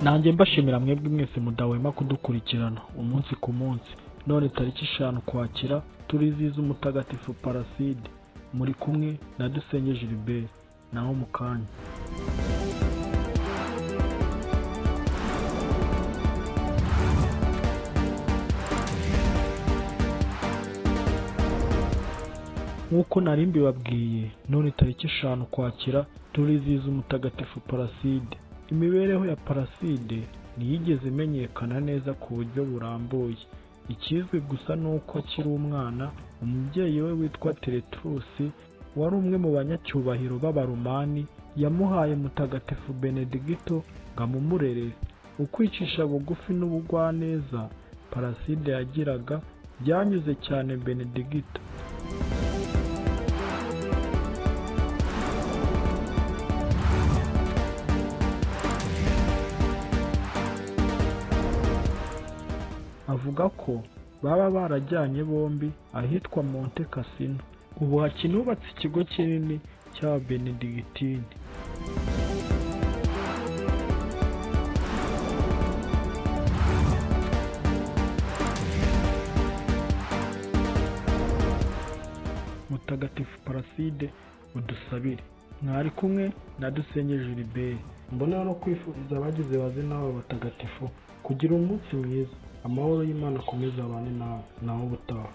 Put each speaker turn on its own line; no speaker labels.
nanjye mbashimira mwebwe mwese mudahwema kudukurikirana umunsi ku munsi. None tariki 5 Ukwakira turizihiza Umutagatifu Plasidi, muri kumwe na cepj-eaq. Naho mu kanya. Nk'uko nari mbibabwiye, none tariki 5 Ukwakira turizihiza Umutagatifu Plasidi. Imibereho ya Plasidi ntiyigeze imenyekana neza ku buryo burambuye. Ikizwi gusa nuko akiri umwana, umubyeyi we witwa Tertullus wari umwe mu banyacyubahiro b'abaromani yamuhaye Mutagatifu Benedigito ngo amumurerere. Ukwicisha bugufi n'ubugwaneza Plasidi yagiraga byanyuze cyane Benedigito. Avuga ko baba barajyanye bombi ahitwa Monte Cassino. Ubu hakinubatse ikigo kinini cy'ababenedigitini. Mutagatifu Plasidi udusabire. Mwari kumwe na cepj-eaq. Mbona no kwifuriza abagize bazina abo batagatifu kugira umunsi mwiza. Amahoro y'Imana akomeze abane nawe ubutaha.